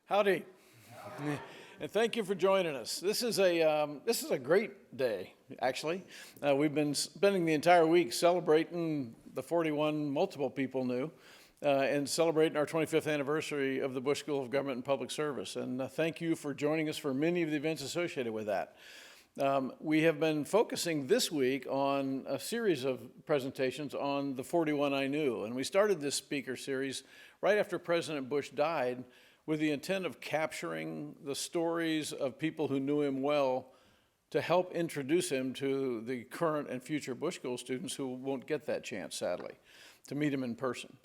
Howdy. And thank you for joining us. This is a great day, actually. We've been spending the entire week celebrating the 41 multiple people knew, and celebrating our 25th anniversary of the Bush School of Government and Public Service. And thank you for joining us for many of the events associated with that. We have been focusing this week on a series of presentations on the 41 I knew. And we started this speaker series right after President Bush died, with the intent of capturing the stories of people who knew him well to help introduce him to the current and future Bush School students who won't get that chance, sadly, to meet him in person.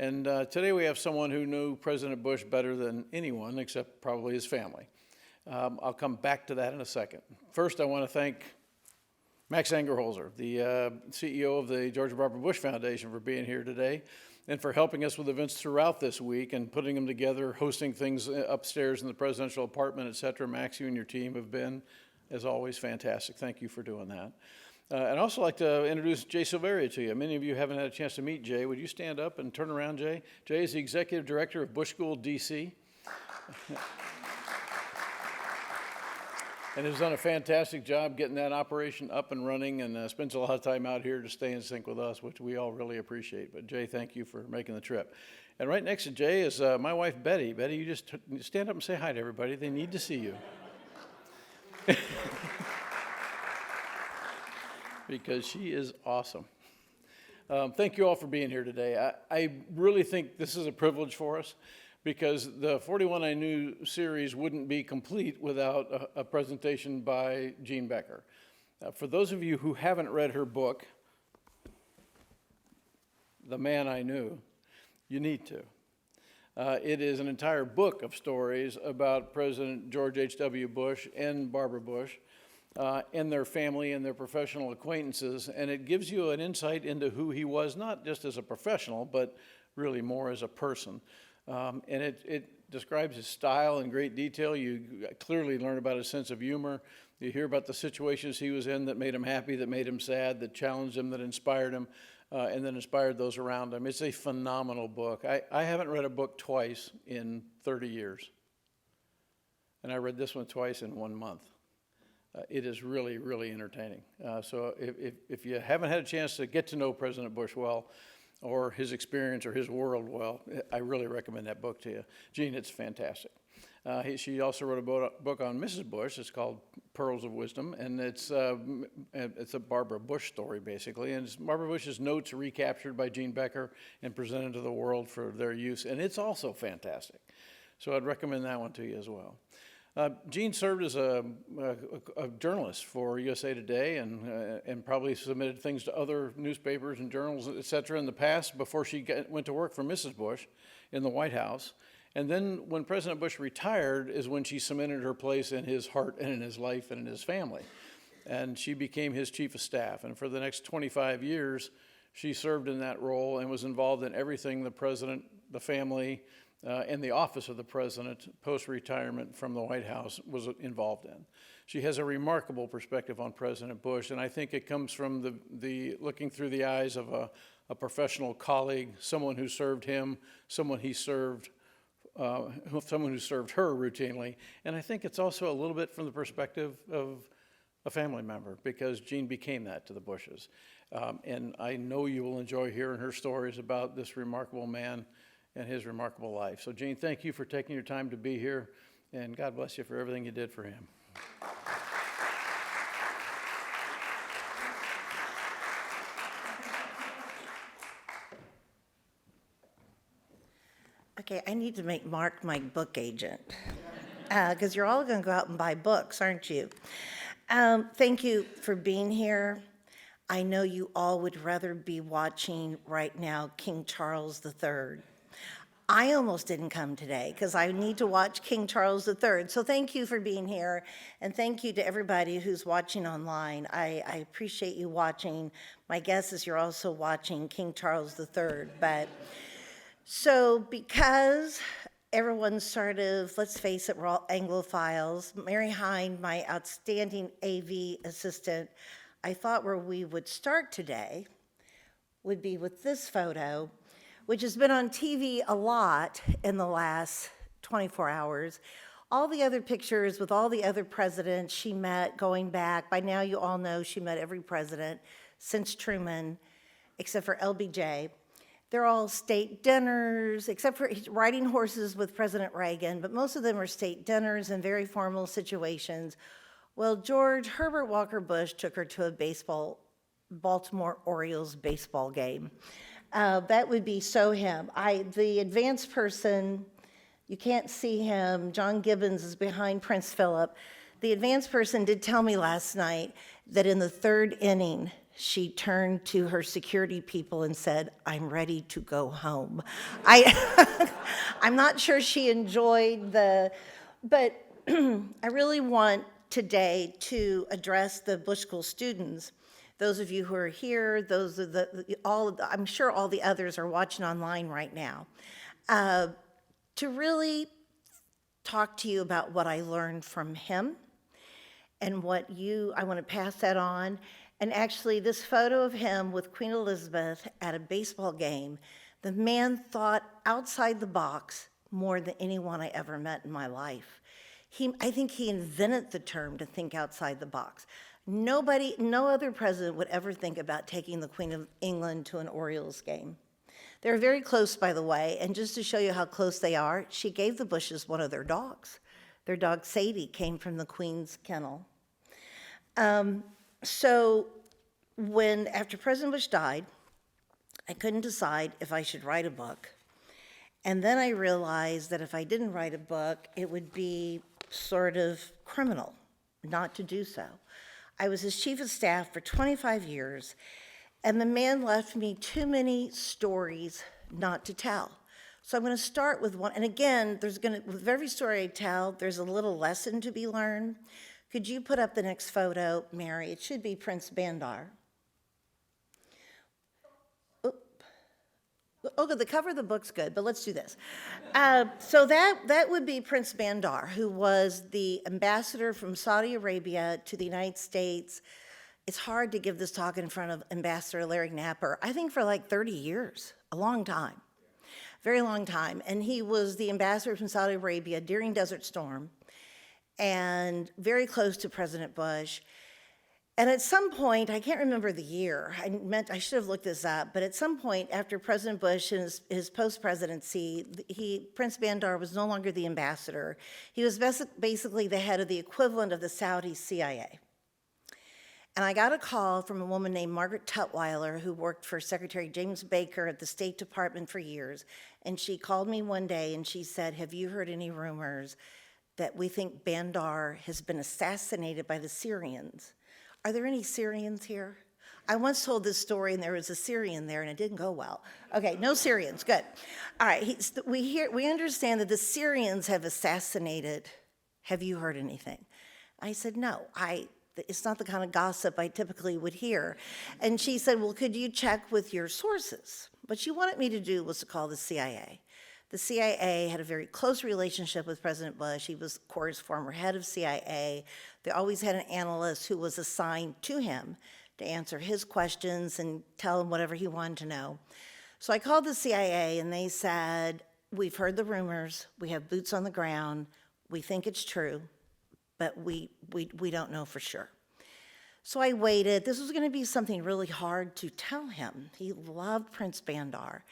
And today we have someone who knew President Bush better than anyone, except probably his family. I'll come back to that in a second. First, I want to thank Max Angerholzer, the CEO of the George Barbara Bush Foundation, for being here today and for helping us with events throughout this week and putting them together, hosting things upstairs in the presidential apartment, et cetera. Max, you and your team have been, as always, fantastic. Thank you for doing that. I'd also like to introduce Jay Silveria to you. Many of you haven't had a chance to meet Jay. Would you stand up and turn around, Jay? Jay is the Executive Director of Bush School, D.C. and has done a fantastic job getting that operation up and running, and spends a lot of time out here to stay in sync with us, which we all really appreciate. But Jay, thank you for making the trip. And right next to Jay is my wife, Betty. Betty, you just stand up and say hi to everybody. They need to see you. Because she is awesome. Thank you all for being here today. I really think this is a privilege for us, because the 41 I Knew series wouldn't be complete without a presentation by Jean Becker. For those of you who haven't read her book, The Man I Knew, you need to. It is an entire book of stories about President George H.W. Bush and Barbara Bush and their family and their professional acquaintances, and it gives you an insight into who he was, not just as a professional, but really more as a person. And it describes his style in great detail. You clearly learn about his sense of humor. You hear about the situations he was in that made him happy, that made him sad, that challenged him, that inspired him, and then inspired those around him. It's a phenomenal book. I haven't read a book twice in 30 years. And I read this one twice in 1 month. It is really, really entertaining. So if you haven't had a chance to get to know President Bush well, or his experience or his world well, I really recommend that book to you. Jean, it's fantastic. She also wrote a book on Mrs. Bush. It's called Pearls of Wisdom, and it's a Barbara Bush story, basically. And it's Barbara Bush's notes recaptured by Jean Becker and presented to the world for their use, and it's also fantastic. So I'd recommend that one to you as well. Jean served as a journalist for USA Today and probably submitted things to other newspapers and journals, et cetera, in the past before she went to work for Mrs. Bush in the White House. And then when President Bush retired is when she cemented her place in his heart and in his life and in his family. And she became his chief of staff. And for the next 25 years, she served in that role and was involved in everything the president, the family, and the office of the president, post-retirement from the White House, was involved in. She has a remarkable perspective on President Bush, and I think it comes from the looking through the eyes of a professional colleague, someone who served him, someone who served her routinely, and I think it's also a little bit from the perspective of a family member, because Jean became that to the Bushes. And I know you will enjoy hearing her stories about this remarkable man and his remarkable life. So, Jean, thank you for taking your time to be here, and God bless you for everything you did for him. Okay, I need to make Mark my book agent, because you're all going to go out and buy books, aren't you? Thank you for being here. I know you all would rather be watching right now King Charles III. I almost didn't come today because I need to watch King Charles III. So thank you for being here, and thank you to everybody who's watching online. I appreciate you watching. My guess is you're also watching King Charles III. But so because everyone's sort of, let's face it, we're all Anglophiles, Mary Hind, my outstanding AV assistant, I thought where we would start today would be with this photo, which has been on TV a lot in the last 24 hours. All the other pictures with all the other presidents she met going back, by now you all know she met every president since Truman, except for LBJ. They're all state dinners, except for riding horses with President Reagan, but most of them are state dinners and very formal situations. Well, George Herbert Walker Bush took her to a Baltimore Orioles baseball game. That would be so him. The advanced person, you can't see him, John Gibbons is behind Prince Philip. The advanced person did tell me last night that in the third inning, she turned to her security people and said, "I'm ready to go home." I'm not sure she enjoyed but I really want today to address the Bush School students. Those of you who are here, I'm sure all the others are watching online right now, to really talk to you about what I learned from him and I want to pass that on. And actually, this photo of him with Queen Elizabeth at a baseball game, the man thought outside the box more than anyone I ever met in my life. I think he invented the term to think outside the box. No other president would ever think about taking the Queen of England to an Orioles game. They're very close, by the way, and just to show you how close they are, she gave the Bushes one of their dogs. Their dog, Sadie, came from the Queen's kennel. So after President Bush died, I couldn't decide if I should write a book. And then I realized that if I didn't write a book, it would be sort of criminal not to do so. I was his chief of staff for 25 years, and the man left me too many stories not to tell. So I'm going to start with one. And again, with every story I tell, there's a little lesson to be learned. Could you put up the next photo, Mary? It should be Prince Bandar. Oh, the cover of the book's good, but let's do this. So that would be Prince Bandar, who was the ambassador from Saudi Arabia to the United States. It's hard to give this talk in front of Ambassador Larry Napper, I think for like 30 years, a long time, very long time. And he was the ambassador from Saudi Arabia during Desert Storm, and very close to President Bush. And at some point, I can't remember the year, I should have looked this up, but at some point after President Bush and his post-presidency, Prince Bandar was no longer the ambassador. He was basically the head of the equivalent of the Saudi CIA. And I got a call from a woman named Margaret Tutwiler, who worked for Secretary James Becker at the State Department for years. And she called me one day and she said, "Have you heard any rumors that we think Bandar has been assassinated by the Syrians?" Are there any Syrians here? I once told this story and there was a Syrian there and it didn't go well. Okay, no Syrians, good. All right, we understand that the Syrians have assassinated. Have you heard anything? I said, no, it's not the kind of gossip I typically would hear. And she said, well, could you check with your sources? What she wanted me to do was to call the CIA. The CIA had a very close relationship with President Bush. He was, of course, former head of CIA. They always had an analyst who was assigned to him to answer his questions and tell him whatever he wanted to know. So I called the CIA and they said, we've heard the rumors, we have boots on the ground, we think it's true, but we don't know for sure. So I waited. This was going to be something really hard to tell him. He loved Prince Bandar.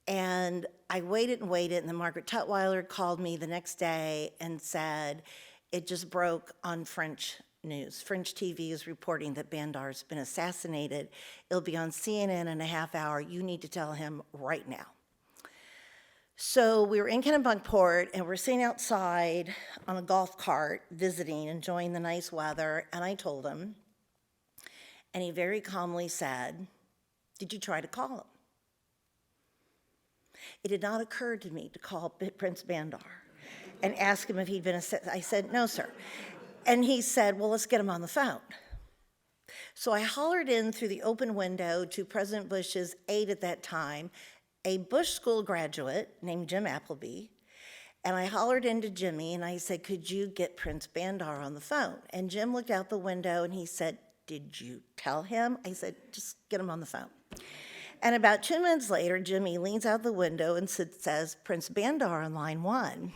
And I waited and waited, and then Margaret Tutwiler called me the next day and said, it just broke on French news. French TV is reporting that Bandar's been assassinated. It'll be on CNN in a half hour. You need to tell him right now. So we were in Kennebunkport, and we're sitting outside on a golf cart, visiting, enjoying the nice weather, and I told him, and he very calmly said, did you try to call him? It had not occurred to me to call Prince Bandar and ask him if he'd been I said, no, sir. And he said, well, let's get him on the phone. So I hollered in through the open window to President Bush's aide at that time, a Bush School graduate named Jim Appleby, and I hollered into Jimmy and I said, could you get Prince Bandar on the phone? And Jim looked out the window and he said, did you tell him? I said, just get him on the phone. And about 2 minutes later, Jimmy leans out the window and says, Prince Bandar on line 1.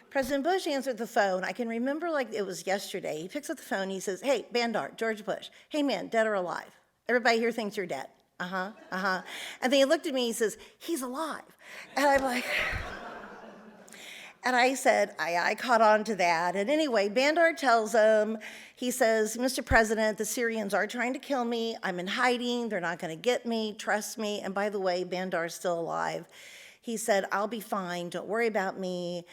President Bush answered the phone. I can remember like it was yesterday. He picks up the phone. He says, hey, Bandar, George Bush. Hey, man, dead or alive? Everybody here thinks you're dead. Uh-huh. And then he looked at me. He says, he's alive. And I'm like... And I said, I caught on to that. And anyway, Bandar tells him, he says, Mr. President, the Syrians are trying to kill me. I'm in hiding. They're not going to get me. Trust me. And by the way, Bandar's still alive. He said, I'll be fine. Don't worry about me.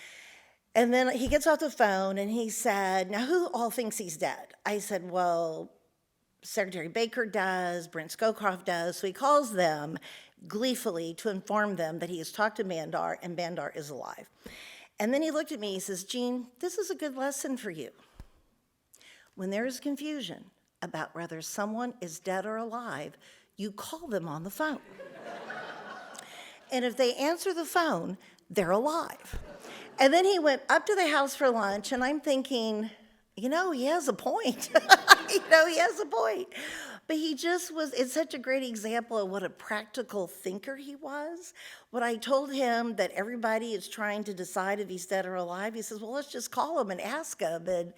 And then he gets off the phone and he said, now who all thinks he's dead? I said, well, Secretary Baker does, Brent Scowcroft does. So he calls them gleefully to inform them that he has talked to Bandar and Bandar is alive. And then he looked at me, he says, Jean, this is a good lesson for you. When there is confusion about whether someone is dead or alive, you call them on the phone. And if they answer the phone, they're alive. And then he went up to the house for lunch, and I'm thinking, he has a point. He has a point. But he just was, it's such a great example of what a practical thinker he was. When I told him that everybody is trying to decide if he's dead or alive, he says, well, let's just call him and ask him. And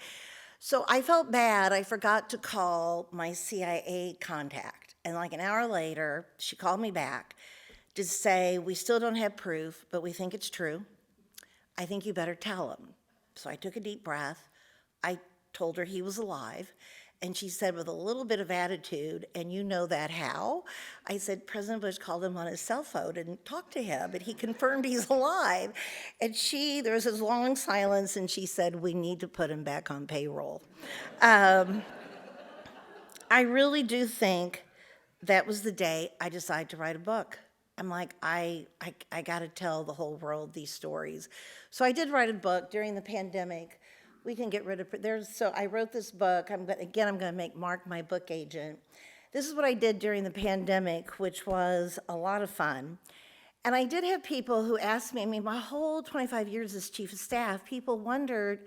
so I felt bad. I forgot to call my CIA contact. And like an hour later, she called me back to say, we still don't have proof, but we think it's true. I think you better tell him. So I took a deep breath. I told her he was alive. And she said with a little bit of attitude, and you know that how? I said, President Bush called him on his cell phone and talked to him, and he confirmed he's alive. And there was this long silence, and she said, we need to put him back on payroll. I really do think that was the day I decided to write a book. I'm like, I got to tell the whole world these stories. So I did write a book during the pandemic. We can get rid of, so I wrote this book. I'm going to make Mark my book agent. This is what I did during the pandemic, which was a lot of fun. And I did have people who asked me, my whole 25 years as chief of staff, people wondered,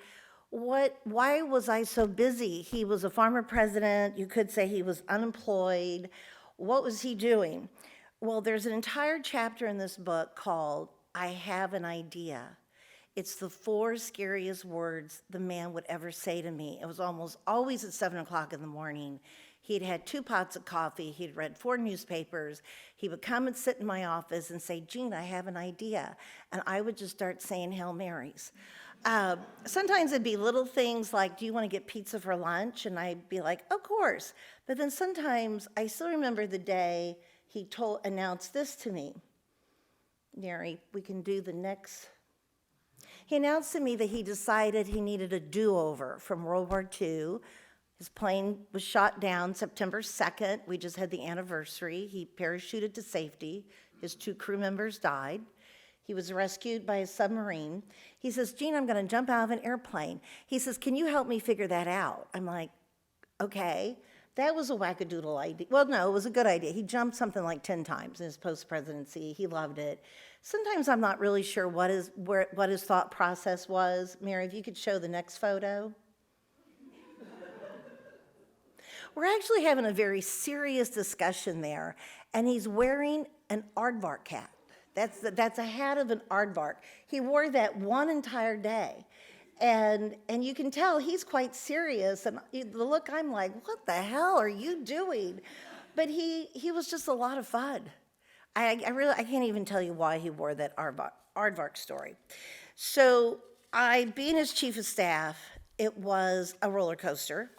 why was I so busy? He was a former president. You could say he was unemployed. What was he doing? Well, there's an entire chapter in this book called I Have an Idea. It's the 4 scariest words the man would ever say to me. It was almost always at 7 o'clock in the morning. He'd had 2 pots of coffee. He'd read 4 newspapers. He would come and sit in my office and say, Jean, I have an idea. And I would just start saying Hail Marys. Sometimes it'd be little things like, do you want to get pizza for lunch? And I'd be like, of course. But then sometimes, I still remember the day he announced this to me. Mary, we can do the next. He announced to me that he decided he needed a do-over from World War II. His plane was shot down September 2nd. We just had the anniversary. He parachuted to safety. His 2 crew members died. He was rescued by a submarine. He says, Jean, I'm going to jump out of an airplane. He says, can you help me figure that out? I'm like, okay. That was a wackadoodle idea. Well, no, it was a good idea. He jumped something like 10 times in his post-presidency. He loved it. Sometimes I'm not really sure what his thought process was. Mary, if you could show the next photo. We're actually having a very serious discussion there, and he's wearing an aardvark hat. That's a hat of an aardvark. He wore that one entire day. And you can tell he's quite serious, and the look, I'm like, what the hell are you doing? But he was just a lot of fun. I can't even tell you why he wore that aardvark story. So being his chief of staff, it was a roller coaster.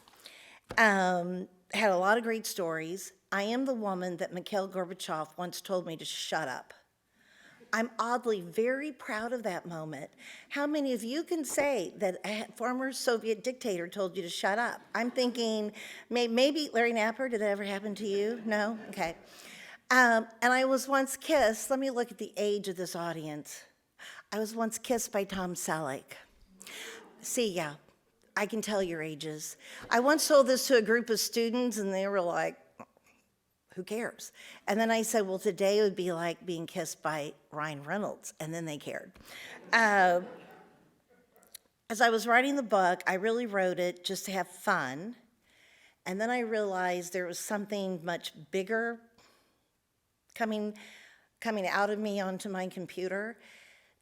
Had a lot of great stories. I am the woman that Mikhail Gorbachev once told me to shut up. I'm oddly very proud of that moment. How many of you can say that a former Soviet dictator told you to shut up? I'm thinking, maybe Larry Napper, did that ever happen to you? No? Okay. And I was once kissed, let me look at the age of this audience. I was once kissed by Tom Selleck. See, yeah, I can tell your ages. I once told this to a group of students, and they were like, who cares? And then I said, well, today it would be like being kissed by Ryan Reynolds, and then they cared. As I was writing the book, I really wrote it just to have fun, and then I realized there was something much bigger coming out of me onto my computer.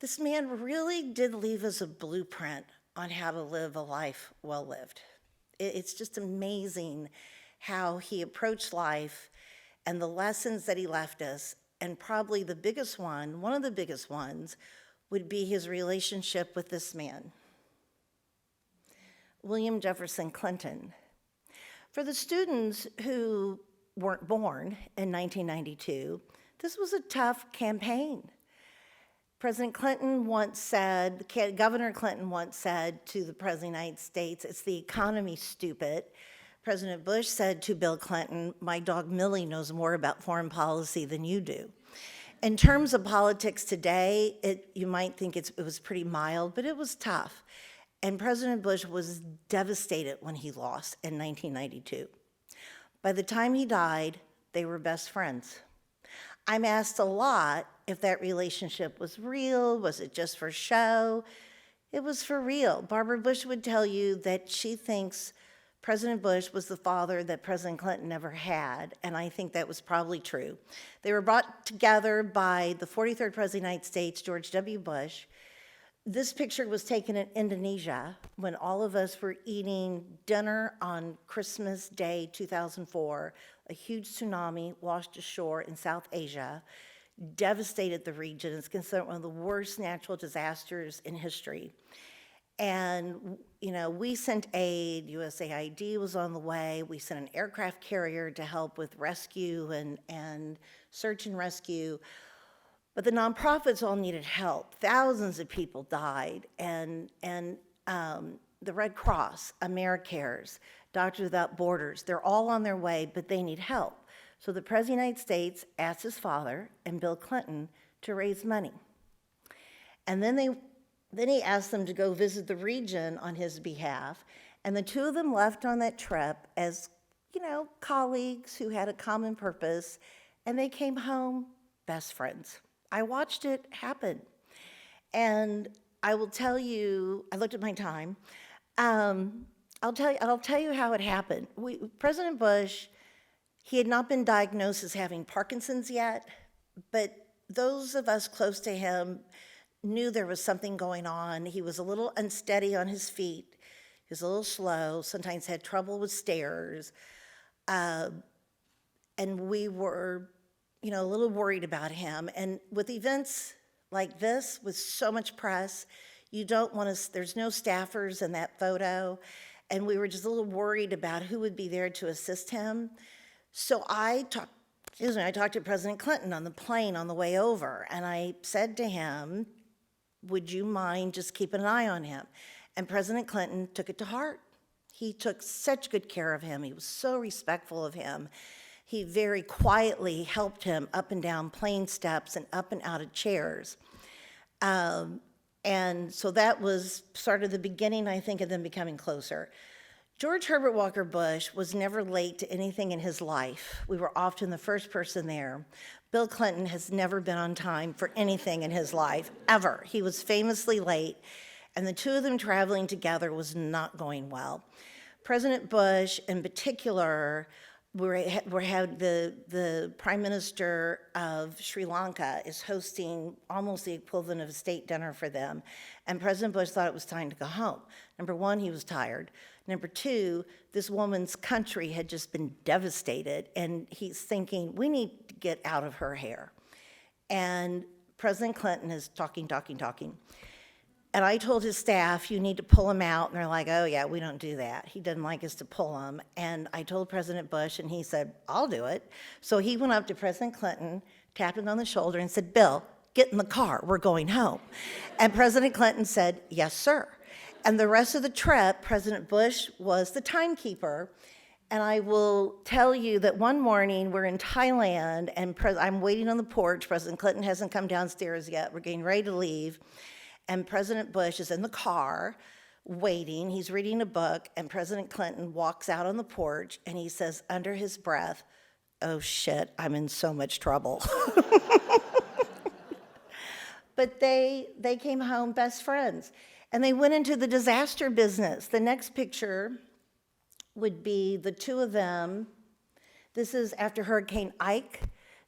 This man really did leave us a blueprint on how to live a life well lived. It's just amazing how he approached life and the lessons that he left us. And probably the biggest one, one of the biggest ones, would be his relationship with this man, William Jefferson Clinton. For the students who weren't born in 1992, this was a tough campaign. President Clinton once said, Governor Clinton once said to the President of the United States, "It's the economy, stupid." President Bush said to Bill Clinton, "My dog Millie knows more about foreign policy than you do." In terms of politics today, you might think it was pretty mild, but it was tough. And President Bush was devastated when he lost in 1992. By the time he died, they were best friends. I'm asked a lot if that relationship was real, was it just for show? It was for real. Barbara Bush would tell you that she thinks President Bush was the father that President Clinton never had, and I think that was probably true. They were brought together by the 43rd President of the United States, George W. Bush. This picture was taken in Indonesia when all of us were eating dinner on Christmas Day 2004. A huge tsunami washed ashore in South Asia, devastated the region. It's considered one of the worst natural disasters in history. And, we sent aid. USAID was on the way. We sent an aircraft carrier to help with rescue and search and rescue. But the nonprofits all needed help. Thousands of people died, and the Red Cross, AmeriCares, Doctors Without Borders, they're all on their way, but they need help. So the President of the United States asked his father and Bill Clinton to raise money. And then he asked them to go visit the region on his behalf, and the two of them left on that trip as, colleagues who had a common purpose, and they came home best friends. I watched it happen. And I will tell you, I looked at my time. I'll tell you how it happened. President Bush, he had not been diagnosed as having Parkinson's yet, but those of us close to him knew there was something going on. He was a little unsteady on his feet. He was a little slow, sometimes had trouble with stairs. And we were a little worried about him. And with events like this, with so much press, you don't want to, there's no staffers in that photo. And we were just a little worried about who would be there to assist him. So I talked to President Clinton on the plane on the way over, and I said to him, "Would you mind just keeping an eye on him?" And President Clinton took it to heart. He took such good care of him. He was so respectful of him. He very quietly helped him up and down plane steps and up and out of chairs. And so that was sort of the beginning, I think, of them becoming closer. George Herbert Walker Bush was never late to anything in his life. We were often the first person there. Bill Clinton has never been on time for anything in his life, ever. He was famously late, and the two of them traveling together was not going well. President Bush, in particular, we had the Prime Minister of Sri Lanka is hosting almost the equivalent of a state dinner for them, and President Bush thought it was time to go home. Number one, he was tired. Number two, this woman's country had just been devastated, and he's thinking, we need to get out of her hair. And President Clinton is talking. And I told his staff, you need to pull him out. And they're like, oh, yeah, we don't do that. He doesn't like us to pull him. And I told President Bush, and he said, I'll do it. So he went up to President Clinton, tapped him on the shoulder, and said, Bill, get in the car. We're going home. And President Clinton said, yes, sir. And the rest of the trip, President Bush was the timekeeper. And I will tell you that one morning we're in Thailand, and I'm waiting on the porch. President Clinton hasn't come downstairs yet. We're getting ready to leave. And President Bush is in the car waiting. He's reading a book, and President Clinton walks out on the porch, and he says under his breath, oh, shit, I'm in so much trouble. But they came home best friends. And they went into the disaster business. The next picture would be the two of them. This is after Hurricane Ike.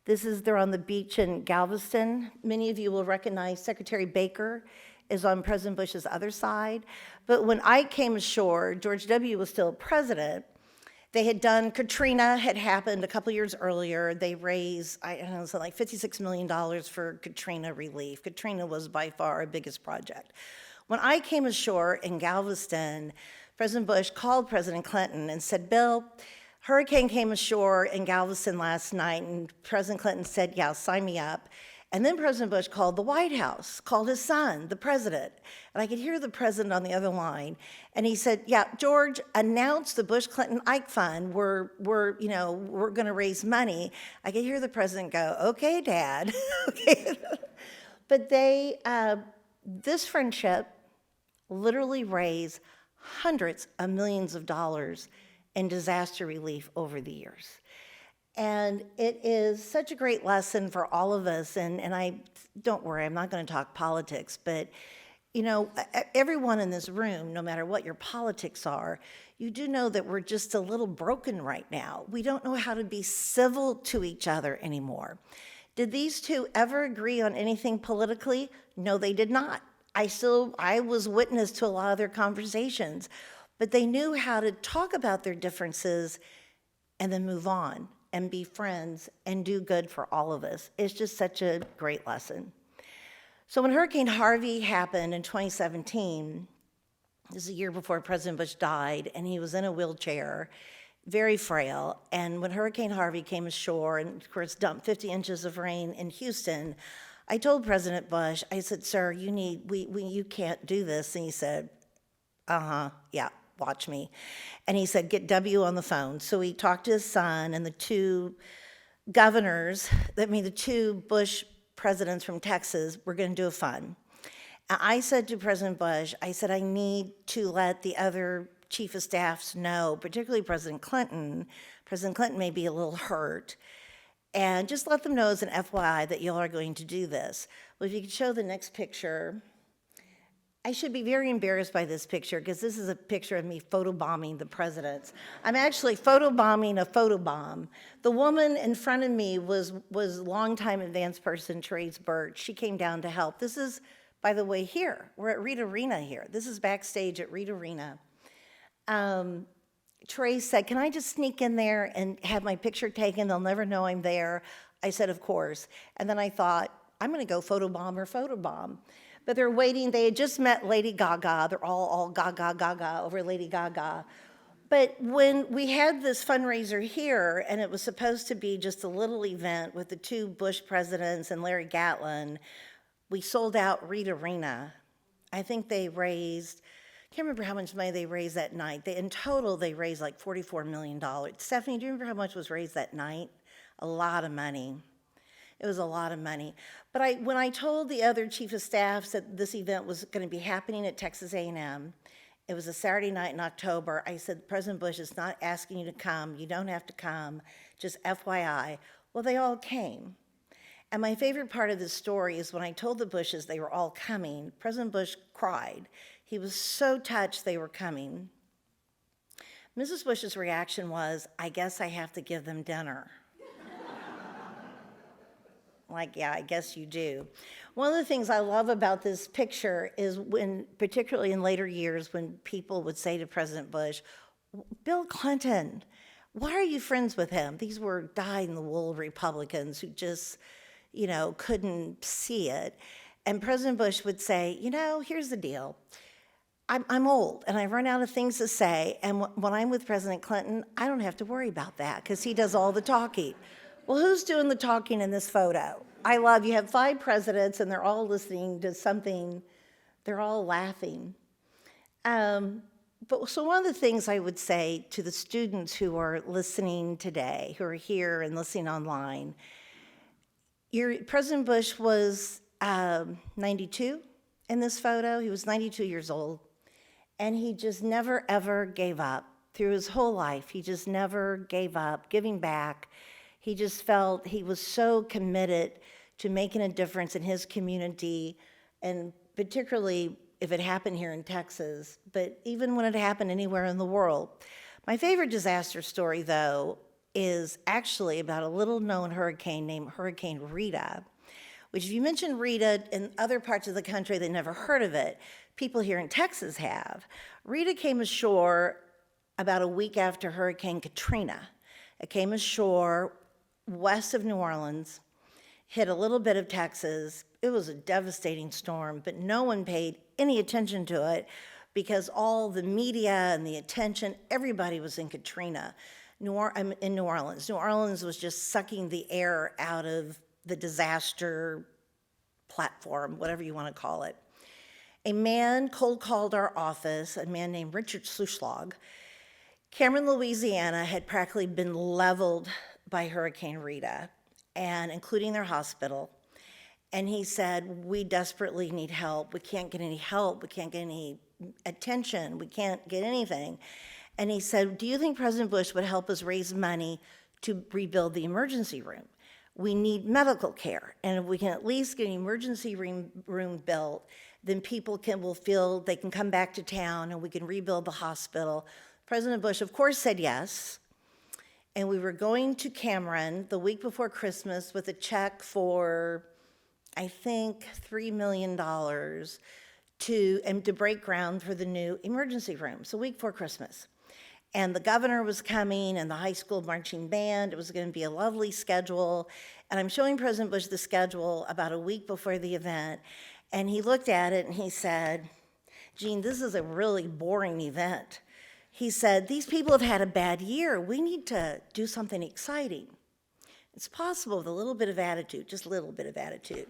They're on the beach in Galveston. Many of you will recognize Secretary Baker is on President Bush's other side. But when I came ashore, George W. was still president. They had done, Katrina had happened a couple years earlier. They raised, I don't know, something like $56 million for Katrina relief. Katrina was by far our biggest project. When I came ashore in Galveston, President Bush called President Clinton and said, Bill, hurricane came ashore in Galveston last night, and President Clinton said, yeah, sign me up. And then President Bush called the White House, called his son, the president. And I could hear the president on the other line. And he said, yeah, George, announce the Bush-Clinton-Ike Fund. We're going to raise money. I could hear the president go, okay, Dad. Okay. But this friendship literally raised hundreds of millions of dollars in disaster relief over the years. And it is such a great lesson for all of us, and don't worry, I'm not going to talk politics, but everyone in this room, no matter what your politics are, you do know that we're just a little broken right now. We don't know how to be civil to each other anymore. Did these two ever agree on anything politically? No, they did not. I was witness to a lot of their conversations, but they knew how to talk about their differences and then move on and be friends and do good for all of us. It's just such a great lesson. So when Hurricane Harvey happened in 2017, this is a year before President Bush died, and he was in a wheelchair, very frail. And when Hurricane Harvey came ashore and, of course, dumped 50 inches of rain in Houston, I told President Bush, I said, sir, you can't do this. And he said, yeah, watch me. And he said, get W on the phone. So he talked to his son and the two governors, the two Bush presidents from Texas, were going to do a fund. And I said to President Bush, I said, I need to let the other chief of staffs know, particularly President Clinton. President Clinton may be a little hurt. And just let them know as an FYI that y'all are going to do this. Well, if you could show the next picture. I should be very embarrassed by this picture because this is a picture of me photobombing the presidents. I'm actually photobombing a photobomb. The woman in front of me was longtime advance person Therese Birch. She came down to help. This is, by the way, here. We're at Reed Arena here. This is backstage at Reed Arena. Therese said, can I just sneak in there and have my picture taken? They'll never know I'm there. I said, of course. And then I thought, I'm going to go photobomb or photobomb. But they're waiting. They had just met Lady Gaga. They're all gaga over Lady Gaga. But when we had this fundraiser here, and it was supposed to be just a little event with the two Bush presidents and Larry Gatlin, we sold out Reed Arena. I think they raised, I can't remember how much money they raised that night. In total, they raised like $44 million. Stephanie, do you remember how much was raised that night? A lot of money. It was a lot of money. But when I told the other chief of staffs that this event was going to be happening at Texas A&M, it was a Saturday night in October, I said, President Bush is not asking you to come. You don't have to come. Just FYI. Well, they all came. And my favorite part of this story is when I told the Bushes they were all coming, President Bush cried. He was so touched they were coming. Mrs. Bush's reaction was, I guess I have to give them dinner. Like, yeah, I guess you do. One of the things I love about this picture is when, particularly in later years, when people would say to President Bush, Bill Clinton, why are you friends with him? These were dyed-in-the-wool Republicans who just, couldn't see it. And President Bush would say, here's the deal. I'm old, and I run out of things to say, and when I'm with President Clinton, I don't have to worry about that because he does all the talking. Well, who's doing the talking in this photo? You have 5 presidents, and they're all listening to something. They're all laughing. So one of the things I would say to the students who are listening today, who are here and listening online, President Bush was 92 in this photo. He was 92 years old, and he just never, ever gave up. Through his whole life, he just never gave up, giving back. He just felt he was so committed to making a difference in his community, and particularly if it happened here in Texas, but even when it happened anywhere in the world. My favorite disaster story, though, is actually about a little-known hurricane named Hurricane Rita, which if you mention Rita in other parts of the country, they never heard of it. People here in Texas have. Rita came ashore about a week after Hurricane Katrina. It came ashore west of New Orleans, hit a little bit of Texas. It was a devastating storm, but no one paid any attention to it because all the media and the attention, everybody was in Katrina in New Orleans. New Orleans was just sucking the air out of the disaster platform, whatever you want to call it. A man cold called our office, a man named Richard Slushlag. Cameron, Louisiana had practically been leveled by Hurricane Rita, and including their hospital. And he said, we desperately need help. We can't get any help. We can't get any attention. We can't get anything. And he said, do you think President Bush would help us raise money to rebuild the emergency room? We need medical care. And if we can at least get an emergency room built, then people will feel they can come back to town and we can rebuild the hospital. President Bush, of course, said yes. And we were going to Cameron the week before Christmas with a check for, I think, $3 million to break ground for the new emergency room. So week before Christmas. And the governor was coming and the high school marching band. It was going to be a lovely schedule. And I'm showing President Bush the schedule about a week before the event. And he looked at it and he said, Jean, this is a really boring event. He said, these people have had a bad year. We need to do something exciting. It's possible with a little bit of attitude, just a little bit of attitude.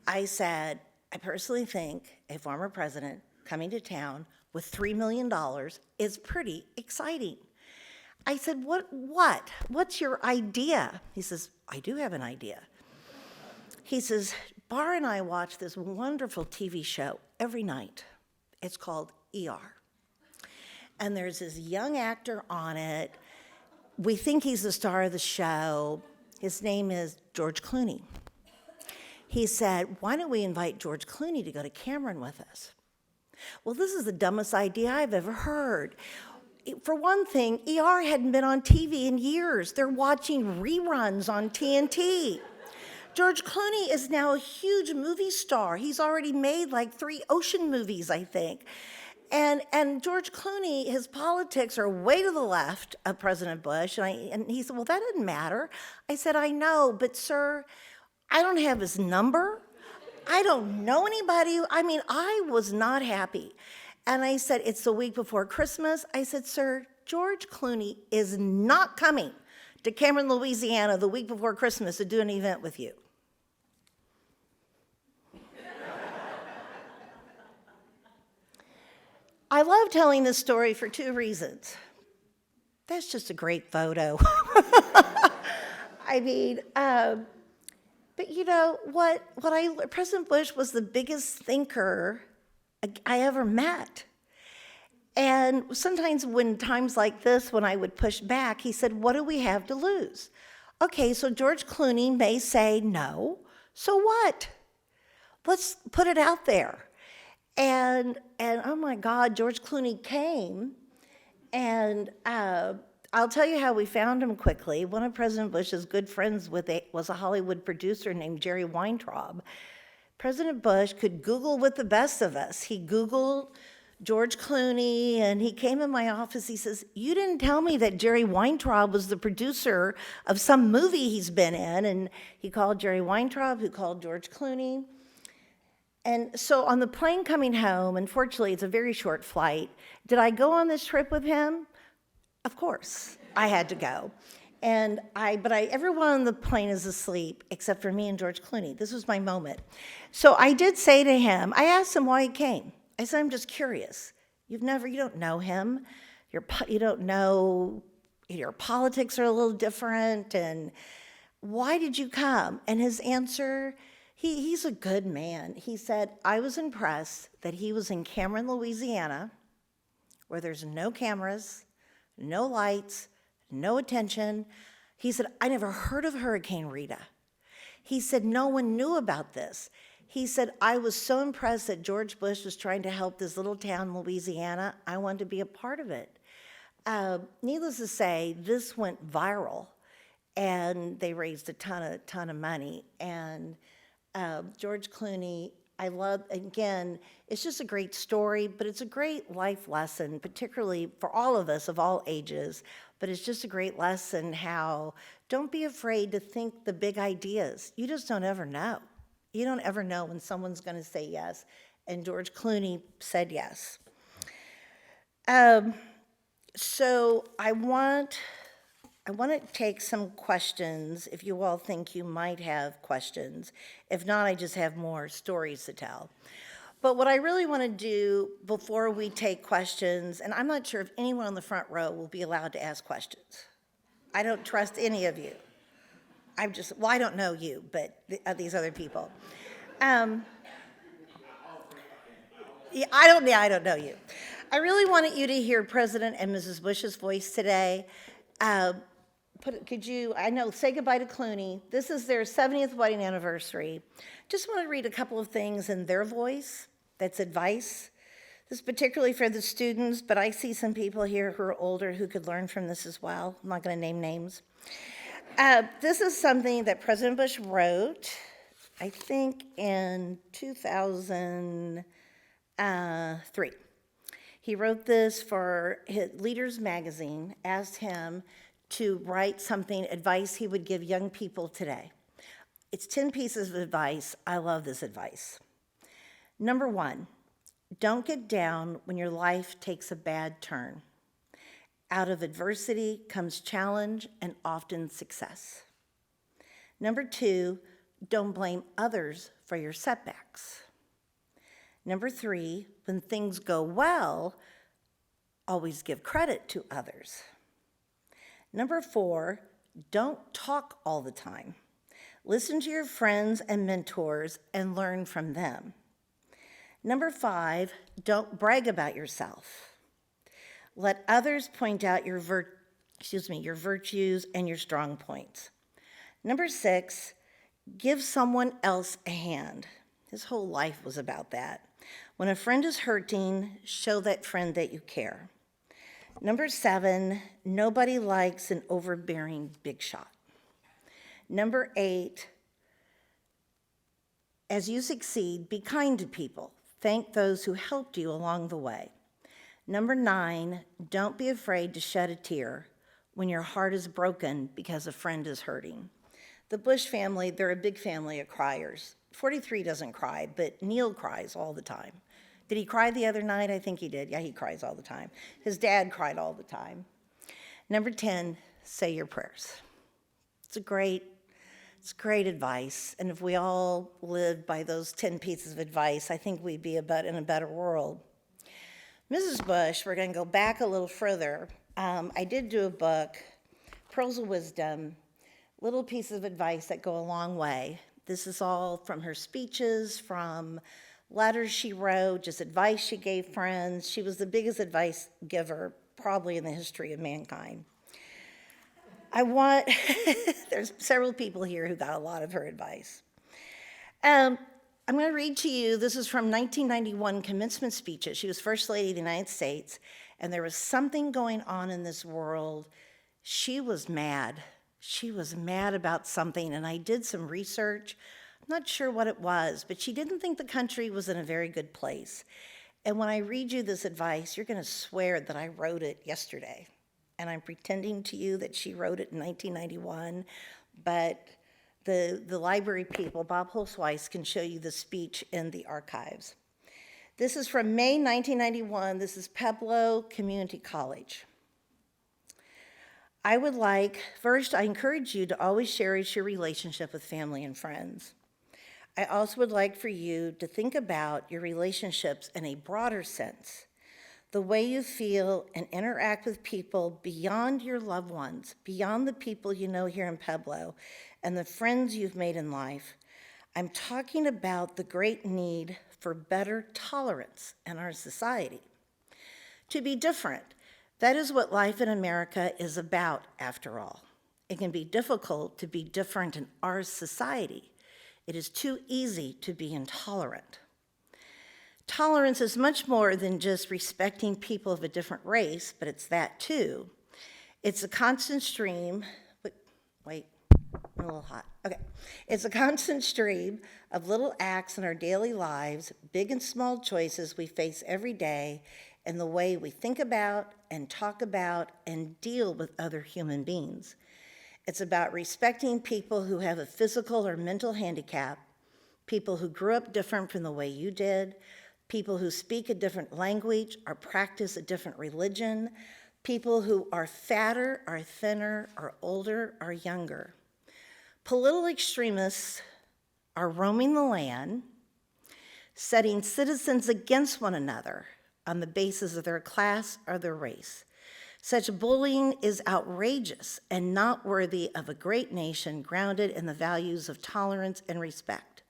I said, I personally think a former president coming to town with $3 million is pretty exciting. I said, what's your idea? He says, I do have an idea. He says, Bar and I watch this wonderful TV show every night. It's called ER. And there's this young actor on it. We think he's the star of the show. His name is George Clooney. He said, why don't we invite George Clooney to go to Cameron with us? Well, this is the dumbest idea I've ever heard. For one thing, ER hadn't been on TV in years. They're watching reruns on TNT. George Clooney is now a huge movie star. He's already made like 3 ocean movies, I think. And George Clooney, his politics are way to the left of President Bush. And he said, well, that doesn't matter. I said, I know, but sir, I don't have his number. I don't know anybody. I mean, I was not happy. And I said, it's the week before Christmas. I said, sir, George Clooney is not coming to Cameron, Louisiana the week before Christmas to do an event with you. I love telling this story for 2 reasons. That's just a great photo. I mean, but you know, President Bush was the biggest thinker I ever met. And sometimes when times like this, when I would push back, he said, what do we have to lose? Okay, so George Clooney may say no, so what? Let's put it out there. And oh my God, George Clooney came, and I'll tell you how we found him quickly. One of President Bush's good friends was a Hollywood producer named Jerry Weintraub. President Bush could Google with the best of us. He Googled George Clooney, and he came in my office. He says, you didn't tell me that Jerry Weintraub was the producer of some movie he's been in. And he called Jerry Weintraub, who called George Clooney. And so on the plane coming home, unfortunately, it's a very short flight. Did I go on this trip with him? Of course, I had to go. But everyone on the plane is asleep except for me and George Clooney. This was my moment. So I did say to him, I asked him why he came. I said, I'm just curious. You don't know him. You don't know, your politics are a little different. And why did you come? And his answer, he's a good man. He said, I was impressed that he was in Cameron, Louisiana, where there's no cameras, no lights, no attention. He said, I never heard of Hurricane Rita. He said, no one knew about this. He said, I was so impressed that George Bush was trying to help this little town in Louisiana. I wanted to be a part of it. Needless to say, this went viral. and they raised a ton of money. And George Clooney, I love, again, it's just a great story, but it's a great life lesson, particularly for all of us of all ages. But it's just a great lesson how don't be afraid to think the big ideas. You just don't ever know. You don't ever know when someone's going to say yes. And George Clooney said yes. So I want to take some questions, if you all think you might have questions. If not, I just have more stories to tell. But what I really want to do before we take questions, and I'm not sure if anyone on the front row will be allowed to ask questions. I don't trust any of you. I don't know you, but these other people. Yeah, I don't know you. I really wanted you to hear President and Mrs. Bush's voice today. Say goodbye to Clooney. This is their 70th wedding anniversary. Just want to read a couple of things in their voice. That's advice. This is particularly for the students, but I see some people here who are older who could learn from this as well. I'm not going to name names. This is something that President Bush wrote, I think in 2003. He wrote this for his Leaders magazine, asked him to write something, advice he would give young people today. It's 10 pieces of advice. I love this advice. Number 1, don't get down when your life takes a bad turn. Out of adversity comes challenge and often success. Number 2, don't blame others for your setbacks. Number 3, when things go well, always give credit to others. Number 4, don't talk all the time. Listen to your friends and mentors and learn from them. Number 5, don't brag about yourself. Let others point out your virtues and your strong points. Number 6, give someone else a hand. His whole life was about that. When a friend is hurting, show that friend that you care. Number 7, nobody likes an overbearing big shot. Number 8, as you succeed, be kind to people. Thank those who helped you along the way. Number 9, don't be afraid to shed a tear when your heart is broken because a friend is hurting. The Bush family, they're a big family of criers. 43 doesn't cry, but Neil cries all the time. Did he cry the other night? I think he did. Yeah, he cries all the time. His dad cried all the time. Number 10, say your prayers. It's great advice. And if we all lived by those 10 pieces of advice, I think we'd be in a better world. Mrs. Bush, we're going to go back a little further. I did do a book, Pearls of Wisdom, little pieces of advice that go a long way. This is all from her speeches, from letters she wrote, just advice she gave friends. She was the biggest advice giver probably in the history of mankind. There's several people here who got a lot of her advice. I'm going to read to you, this is from 1991 commencement speeches. She was First Lady of the United States, and there was something going on in this world. She was mad. She was mad about something, and I did some research. I'm not sure what it was, but she didn't think the country was in a very good place. And when I read you this advice, you're going to swear that I wrote it yesterday. And I'm pretending to you that she wrote it in 1991, but the library people, Bob Holzweiss, can show you the speech in the archives. This is from May 1991. This is Pueblo Community College. First, I encourage you to always cherish your relationship with family and friends. I also would like for you to think about your relationships in a broader sense. The way you feel and interact with people beyond your loved ones, beyond the people you know here in Pueblo, and the friends you've made in life. I'm talking about the great need for better tolerance in our society. To be different, that is what life in America is about, after all. It can be difficult to be different in our society. It is too easy to be intolerant. Tolerance is much more than just respecting people of a different race, but it's that too. It's a constant stream, a little hot. Okay. It's a constant stream of little acts in our daily lives, big and small choices we face every day, and the way we think about and talk about and deal with other human beings. It's about respecting people who have a physical or mental handicap, people who grew up different from the way you did, people who speak a different language or practice a different religion, people who are fatter or thinner or older or younger. Political extremists are roaming the land, setting citizens against one another on the basis of their class or their race. Such bullying is outrageous and not worthy of a great nation grounded in the values of tolerance and respect.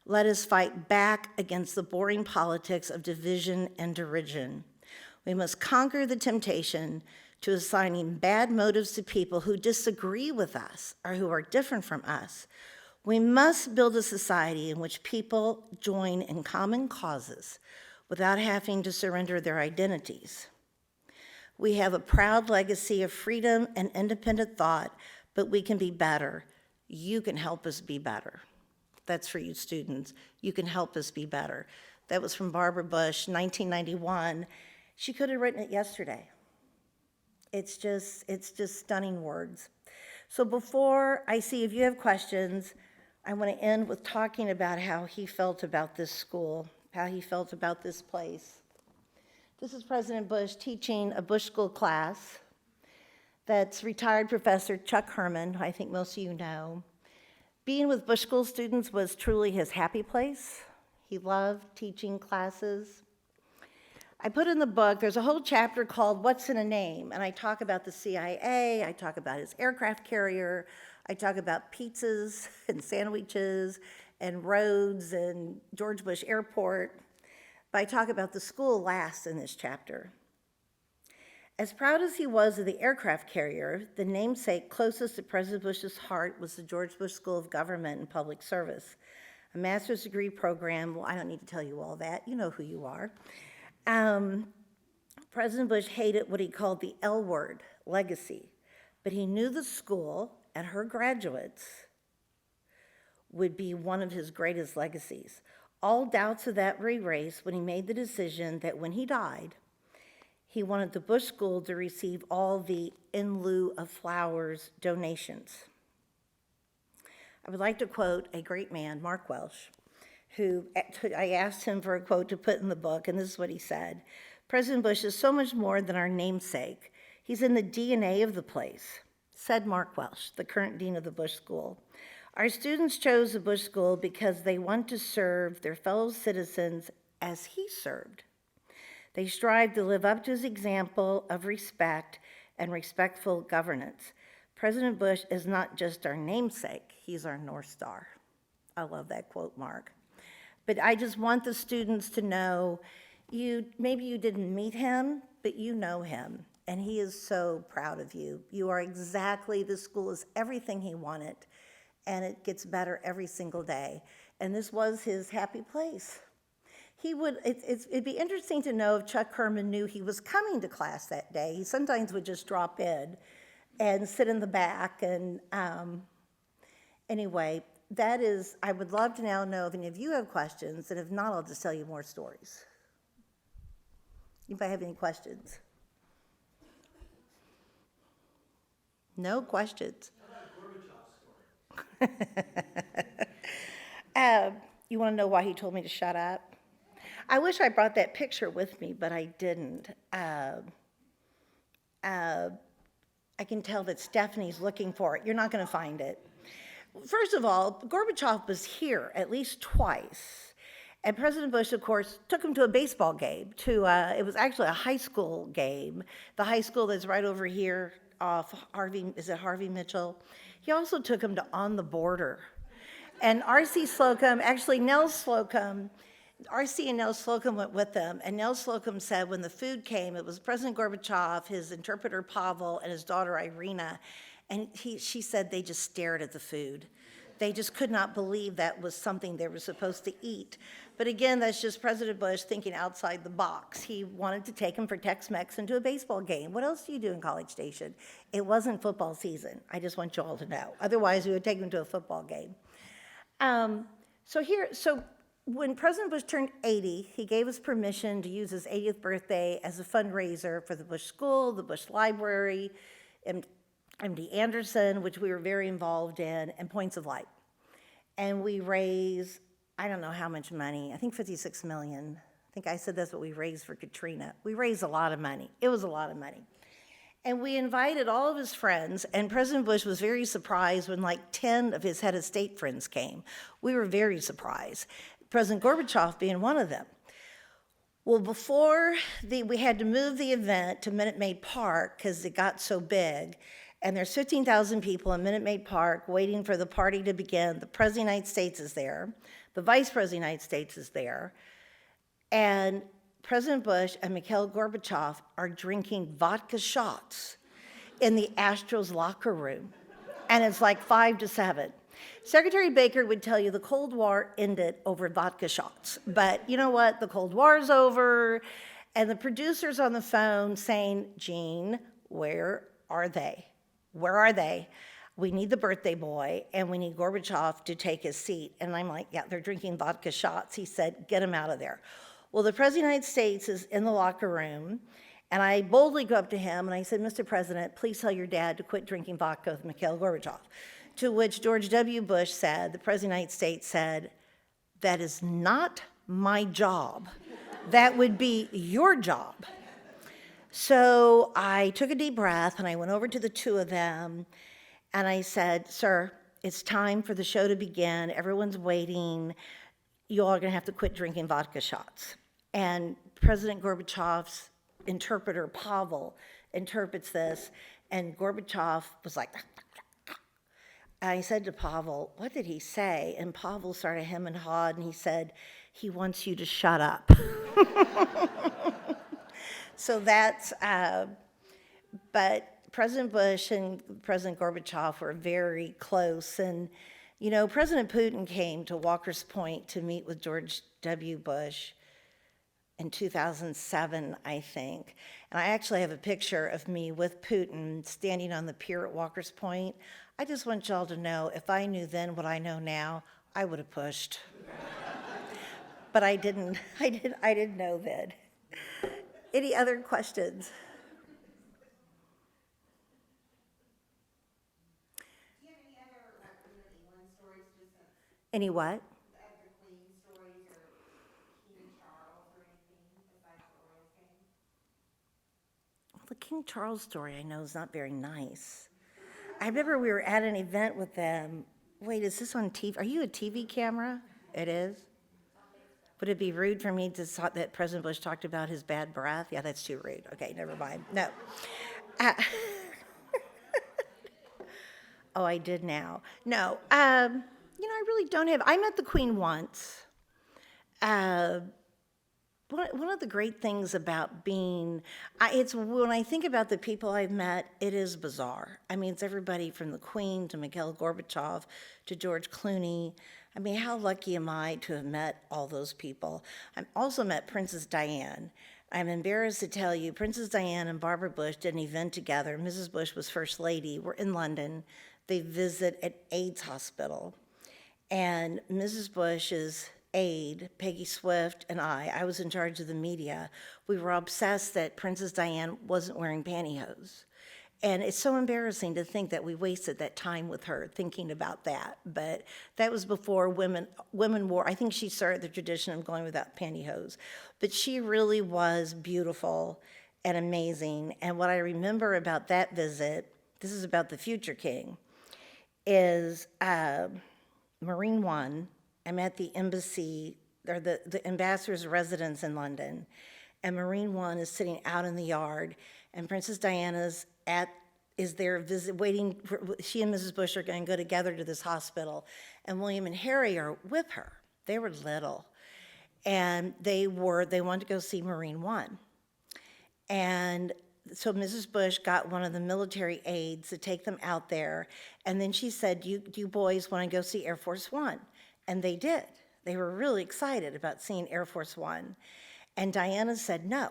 Let us fight back against the boring politics of division and derision. We must conquer the temptation to assigning bad motives to people who disagree with us or who are different from us. We must build a society in which people join in common causes without having to surrender their identities. We have a proud legacy of freedom and independent thought, but we can be better. You can help us be better. That's for you students. You can help us be better. That was from Barbara Bush, 1991. She could have written it yesterday. It's just stunning words. So before I see if you have questions, I want to end with talking about how he felt about this school, how he felt about this place. This is President Bush teaching a Bush School class that's retired Professor Chuck Herman, who I think most of you know. Being with Bush School students was truly his happy place. He loved teaching classes. I put in the book, there's a whole chapter called What's in a Name, and I talk about the CIA, I talk about his aircraft carrier, I talk about pizzas and sandwiches and roads and George Bush Airport, but I talk about the school last in this chapter. As proud as he was of the aircraft carrier, the namesake closest to President Bush's heart was the George Bush School of Government and Public Service, a master's degree program. Well, I don't need to tell you all that. You know who you are. President Bush hated what he called the L word, legacy, but he knew the school and her graduates would be one of his greatest legacies. All doubts of that were erased when he made the decision that when he died, he wanted the Bush School to receive all the in lieu of flowers donations. I would like to quote a great man, Mark Welsh, who I asked him for a quote to put in the book, and this is what he said. President Bush is so much more than our namesake. He's in the DNA of the place, said Mark Welsh, the current dean of the Bush School. Our students chose the Bush School because they want to serve their fellow citizens as he served. They strive to live up to his example of respect and respectful governance. President Bush is not just our namesake, he's our North Star. I love that quote, Mark. But I just want the students to know, maybe you didn't meet him, but you know him, and he is so proud of you. You are exactly, this school is everything he wanted, and it gets better every single day. And this was his happy place. It'd be interesting to know if Chuck Herman knew he was coming to class that day. He sometimes would just drop in and sit in the back. And anyway, I would love to now know if any of you have questions, and if not, I'll just tell you more stories. Anybody have any questions? No questions. You want to know why he told me to shut up? I wish I brought that picture with me, but I didn't. I can tell that Stephanie's looking for it. You're not going to find it. First of all, Gorbachev was here at least twice. And President Bush, of course, took him to a baseball game. It was actually a high school game. The high school that's right over here off Harvey Mitchell? He also took him to On the Border. And R.C. Slocum, actually Nell Slocum, R.C. and Nell Slocum went with them, and Nell Slocum said when the food came, it was President Gorbachev, his interpreter Pavel, and his daughter Irina, and she said they just stared at the food. They just could not believe that was something they were supposed to eat. But again, that's just President Bush thinking outside the box. He wanted to take him for Tex-Mex into a baseball game. What else do you do in College Station? It wasn't football season. I just want you all to know. Otherwise, we would take him to a football game. So when President Bush turned 80, he gave us permission to use his 80th birthday as a fundraiser for the Bush School, the Bush Library, MD Anderson, which we were very involved in, and Points of Light. And we raised, I don't know how much money, I think 56 million. I think I said that's what we raised for Katrina. We raised a lot of money. It was a lot of money. And we invited all of his friends, and President Bush was very surprised when like 10 of his head of state friends came. We were very surprised, President Gorbachev being one of them. Well, we had to move the event to Minute Maid Park because it got so big, and there's 15,000 people in Minute Maid Park waiting for the party to begin. The President of the United States is there. The Vice President of the United States is there. And President Bush and Mikhail Gorbachev are drinking vodka shots in the Astros locker room. And it's like 5 to 7. Secretary Baker would tell you the Cold War ended over vodka shots. But you know what? The Cold War's over. And the producer's on the phone saying, Jean, where are they? Where are they? We need the birthday boy, and we need Gorbachev to take his seat. And I'm like, yeah, they're drinking vodka shots. He said, get him out of there. Well, the President of the United States is in the locker room, and I boldly go up to him, and I said, Mr. President, please tell your dad to quit drinking vodka with Mikhail Gorbachev. To which George W. Bush said, the President of the United States said, that is not my job. That would be your job. So I took a deep breath, and I went over to the two of them, and I said, sir, it's time for the show to begin. Everyone's waiting. You all are going to have to quit drinking vodka shots. And President Gorbachev's interpreter, Pavel, interprets this, and Gorbachev was like, I said to Pavel, what did he say? And Pavel started hem and hawed, and he said, he wants you to shut up. So that's, but President Bush and President Gorbachev were very close. And, you know, President Putin came to Walker's Point to meet with George W. Bush in 2007, I think. And I actually have a picture of me with Putin standing on the pier at Walker's Point. I just want y'all to know, if I knew then what I know now, I would have pushed. But I didn't know then. Any other questions? Do you have any other England stories, just Any what? the Queen stories or King Charles or anything besides the royals came? Well, the King Charles story I know is not very nice. I remember we were at an event with them. Wait, is this on TV? Are you a TV camera? It is? Would it be rude for me to talk that President Bush talked about his bad breath? Yeah, that's too rude. Okay, never mind. No. Oh, I did now. No. I really don't have. I met the Queen once. One of the great things about being, it's when I think about the people I've met, it is bizarre. I mean, it's everybody from the Queen to Mikhail Gorbachev to George Clooney. I mean, how lucky am I to have met all those people? I've also met Princess Diane. I'm embarrassed to tell you, Princess Diane and Barbara Bush did an event together. Mrs. Bush was First Lady. We're in London. They visit at AIDS Hospital. And Mrs. Bush's aide, Peggy Swift, and I was in charge of the media. We were obsessed that Princess Diane wasn't wearing pantyhose. And it's so embarrassing to think that we wasted that time with her thinking about that. But that was before women wore, I think she started the tradition of going without pantyhose. But she really was beautiful and amazing. And what I remember about that visit, this is about the future king, is Marine One. I'm at the embassy, or the ambassador's residence in London. And Marine One is sitting out in the yard, and Princess Diana's is there waiting for, she and Mrs. Bush are going to go together to this hospital, and William and Harry are with her. They were little, and they wanted to go see Marine One. And so Mrs. Bush got one of the military aides to take them out there, and then she said, do you boys want to go see Air Force One? And they did. They were really excited about seeing Air Force One. And Diana said no.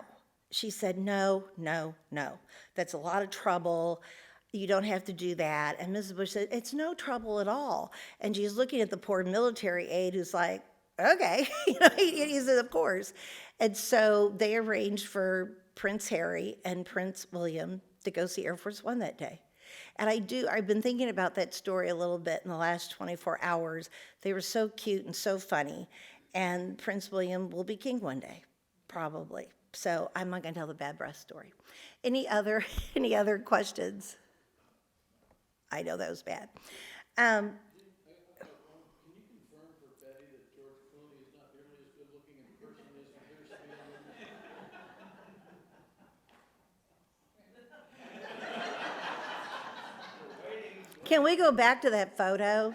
She said, no, no, no. That's a lot of trouble. You don't have to do that. And Mrs. Bush said, it's no trouble at all. And she's looking at the poor military aide who's like, okay, he said, of course. And so they arranged for Prince Harry and Prince William to go see Air Force One that day. And I've been thinking about that story a little bit in the last 24 hours. They were so cute and so funny. And Prince William will be king one day, probably. So I'm not gonna tell the bad breath story. Any other questions? I know that was bad. Can you confirm for Betty that George Clooney is not nearly as good looking in person as he appears to be in the movie? Can we go back to that photo?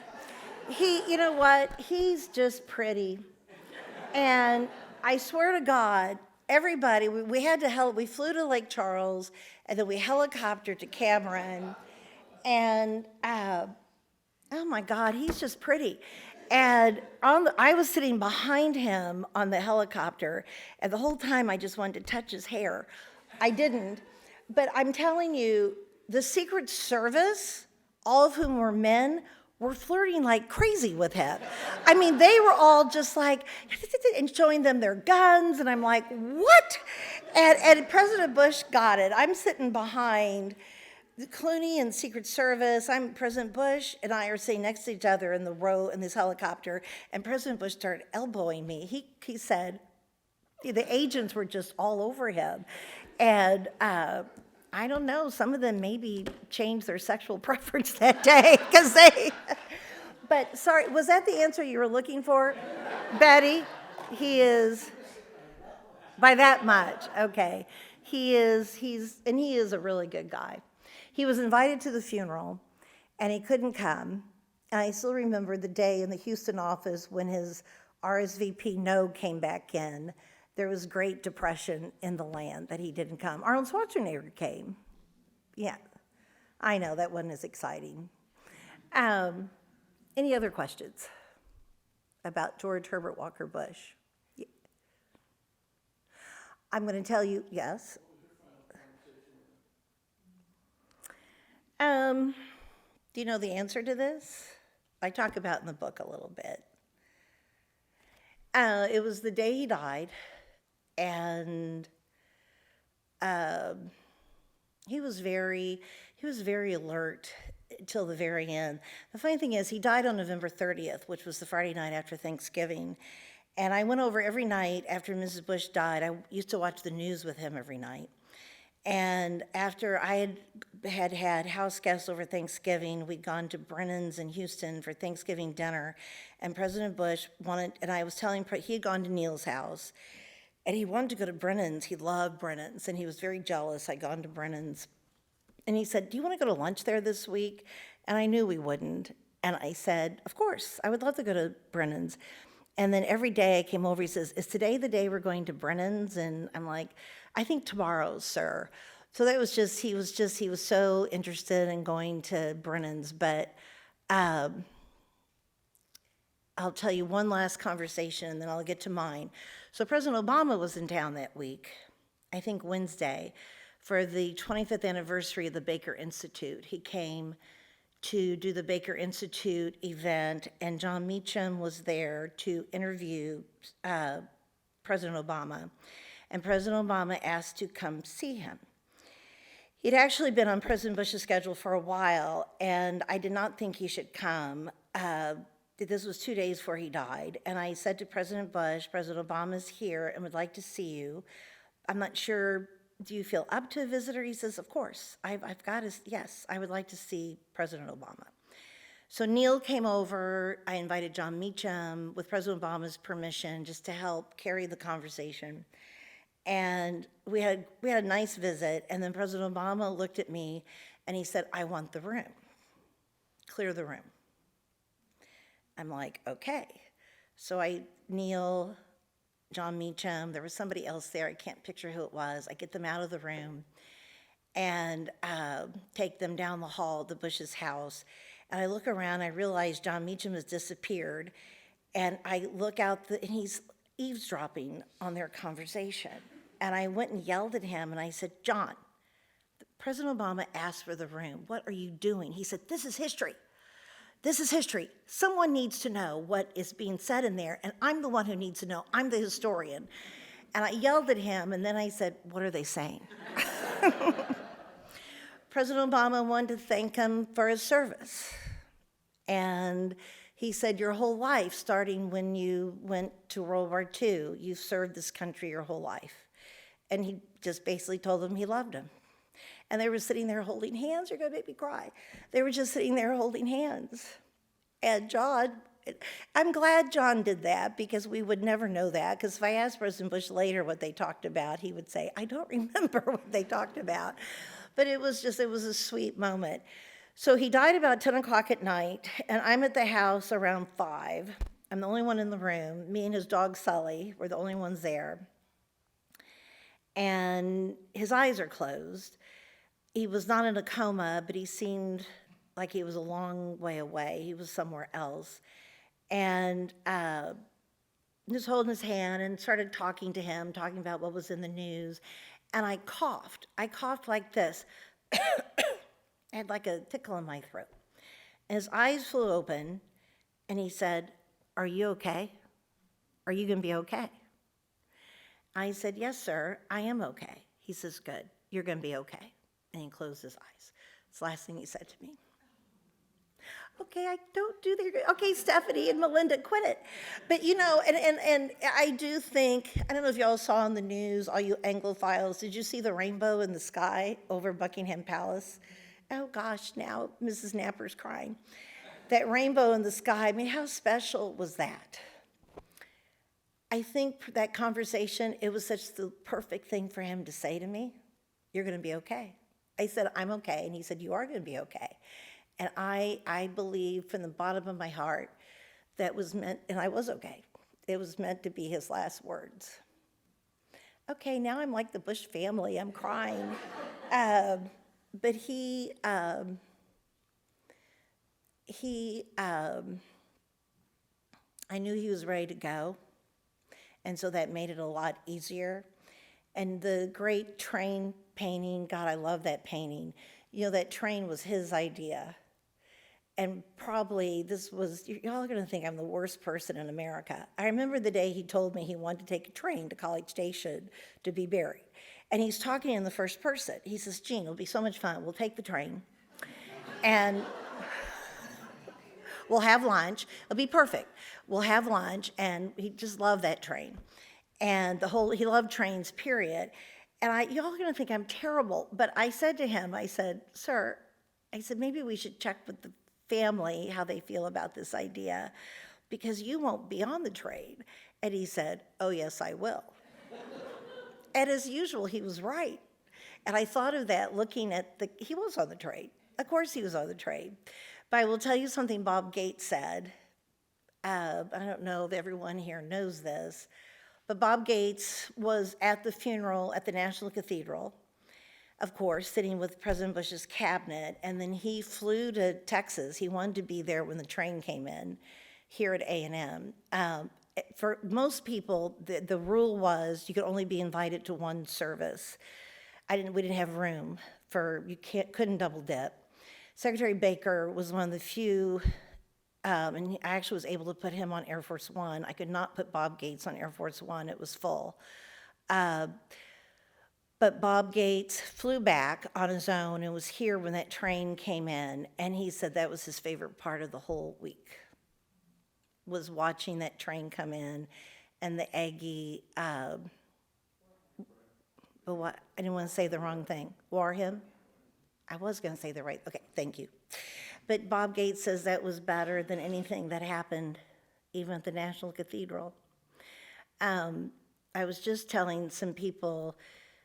You know what? He's just pretty. And I swear to God, everybody, we flew to Lake Charles, and then we helicoptered to Cameron, and oh my God, he's just pretty. And I was sitting behind him on the helicopter, and the whole time I just wanted to touch his hair. I didn't, but I'm telling you, the Secret Service, all of whom were men, were flirting like crazy with him. I mean, they were all just like, and showing them their guns, and I'm like, what? And President Bush got it. I'm sitting behind Clooney and Secret Service. President Bush and I are sitting next to each other in the row in this helicopter, and President Bush started elbowing me. He said, the agents were just all over him. And I don't know, some of them maybe changed their sexual preference that day, because but sorry, was that the answer you were looking for, Betty? He is, by that much, okay. He is a really good guy. He was invited to the funeral, and he couldn't come. And I still remember the day in the Houston office when his RSVP no came back in. There was great depression in the land that he didn't come. Arnold Schwarzenegger came. Yeah, I know, that wasn't as exciting. Any other questions about George Herbert Walker Bush? Yeah. I'm going to tell you, yes. Do you know the answer to this? I talk about it in the book a little bit. It was the day he died, and he was very alert till the very end. The funny thing is, he died on November 30th, which was the Friday night after Thanksgiving. And I went over every night after Mrs. Bush died. I used to watch the news with him every night. And after I had house guests over Thanksgiving, we'd gone to Brennan's in Houston for Thanksgiving dinner, and President Bush and I was telling, he had gone to Neil's house, and he wanted to go to Brennan's. He loved Brennan's, and he was very jealous I'd gone to Brennan's. And he said, do you want to go to lunch there this week? And I knew we wouldn't. And I said, of course, I would love to go to Brennan's. And then every day I came over, he says, is today the day we're going to Brennan's? And I'm like, I think tomorrow, sir. So that was just, he was so interested in going to Brennan's. But I'll tell you one last conversation, and then I'll get to mine. So President Obama was in town that week, I think Wednesday, for the 25th anniversary of the Baker Institute. He came to do the Baker Institute event, and John Meacham was there to interview President Obama. And President Obama asked to come see him. He'd actually been on President Bush's schedule for a while, and I did not think he should come. This was 2 days before he died, and I said to President Bush, President Obama's here and would like to see you. I'm not sure, do you feel up to a visitor? He says, of course, I've got to, yes, I would like to see President Obama. So Neil came over. I invited John Meacham with President Obama's permission just to help carry the conversation. And we had a nice visit, and then President Obama looked at me and he said, I want the room, clear the room. I'm like, okay. So Neil, John Meacham, there was somebody else there, I can't picture who it was. I get them out of the room, and take them down the hall to Bush's house. And I look around, I realize John Meacham has disappeared, and I look out, and he's eavesdropping on their conversation. And I went and yelled at him, and I said, John, President Obama asked for the room. What are you doing? He said, this is history. This is history. Someone needs to know what is being said in there, and I'm the one who needs to know. I'm the historian. And I yelled at him, and then I said, what are they saying? President Obama wanted to thank him for his service. And he said, your whole life, starting when you went to World War II, you served this country your whole life. And he just basically told them he loved him. And they were sitting there holding hands. You're going to make me cry. They were just sitting there holding hands. And John, I'm glad John did that, because we would never know that. Because if I asked President Bush later what they talked about, he would say, I don't remember what they talked about. But it was a sweet moment. So he died about 10 o'clock at night, and I'm at the house around 5. I'm the only one in the room. Me and his dog Sully were the only ones there. And his eyes are closed. He was not in a coma, but he seemed like he was a long way away. He was somewhere else. And just holding his hand and started talking to him, talking about what was in the news. And I coughed. I coughed like this. I had like a tickle in my throat. And his eyes flew open, and he said, are you okay? Are you going to be okay? I said, yes, sir, I am okay. He says, good, you're going to be okay. And he closed his eyes. It's the last thing he said to me. Okay, I don't do that. Okay, Stephanie and Melinda, quit it. But you know, and I do think, I don't know if y'all saw on the news, all you Anglophiles, did you see the rainbow in the sky over Buckingham Palace? Oh gosh, now Mrs. Napper's crying. That rainbow in the sky, I mean, how special was that? I think that conversation, it was such the perfect thing for him to say to me, you're going to be okay. I said, I'm okay. And he said, you are going to be okay. And I believe from the bottom of my heart that was meant, and I was okay. It was meant to be his last words. Okay, now I'm like the Bush family. I'm crying. But I knew he was ready to go. And so that made it a lot easier. And the great train painting, God, I love that painting. You know, that train was his idea. And probably y'all are going to think I'm the worst person in America. I remember the day he told me he wanted to take a train to College Station to be buried. And he's talking in the first person. He says, Jean, it'll be so much fun. We'll take the train. And we'll have lunch. It'll be perfect. We'll have lunch. And he just loved that train. And he loved trains, period. And y'all are going to think I'm terrible. But I said to him, I said, sir, maybe we should check with the family how they feel about this idea, because you won't be on the train. And he said, oh, yes, I will. And as usual, he was right. And I thought of that looking at he was on the train. Of course he was on the train. But I will tell you something Bob Gates said. I don't know if everyone here knows this, but Bob Gates was at the funeral at the National Cathedral, of course, sitting with President Bush's cabinet, and then he flew to Texas. He wanted to be there when the train came in here at A&M. For most people, the rule was you could only be invited to one service. We didn't have room couldn't double dip. Secretary Baker was one of the few, and I actually was able to put him on Air Force One. I could not put Bob Gates on Air Force One, it was full. But Bob Gates flew back on his own and was here when that train came in, and he said that was his favorite part of the whole week, was watching that train come in and the Aggie, but what, I didn't want to say the wrong thing. War hymn? I was going to say the right, okay, thank you. But Bob Gates says that was better than anything that happened even at the National Cathedral. I was just telling some people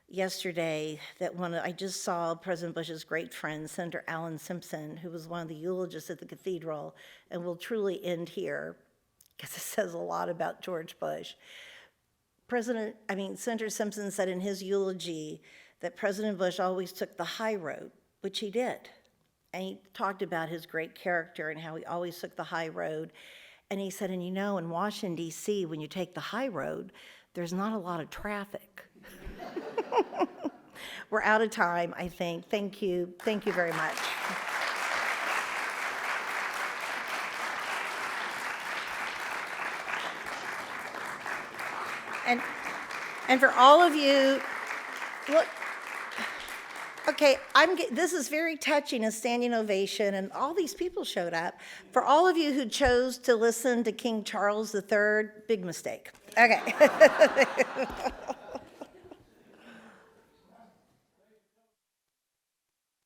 yesterday that I just saw President Bush's great friend, Senator Alan Simpson, who was one of the eulogists at the cathedral, and will truly end here, because it says a lot about George Bush. Senator Simpson said in his eulogy that President Bush always took the high road, which he did. And he talked about his great character and how he always took the high road. And he said, and you know, in Washington, D.C., when you take the high road, there's not a lot of traffic. We're out of time, I think. Thank you. Thank you very much. And for all of you, look, okay, this is very touching, a standing ovation, and all these people showed up. For all of you who chose to listen to King Charles III, big mistake. Okay.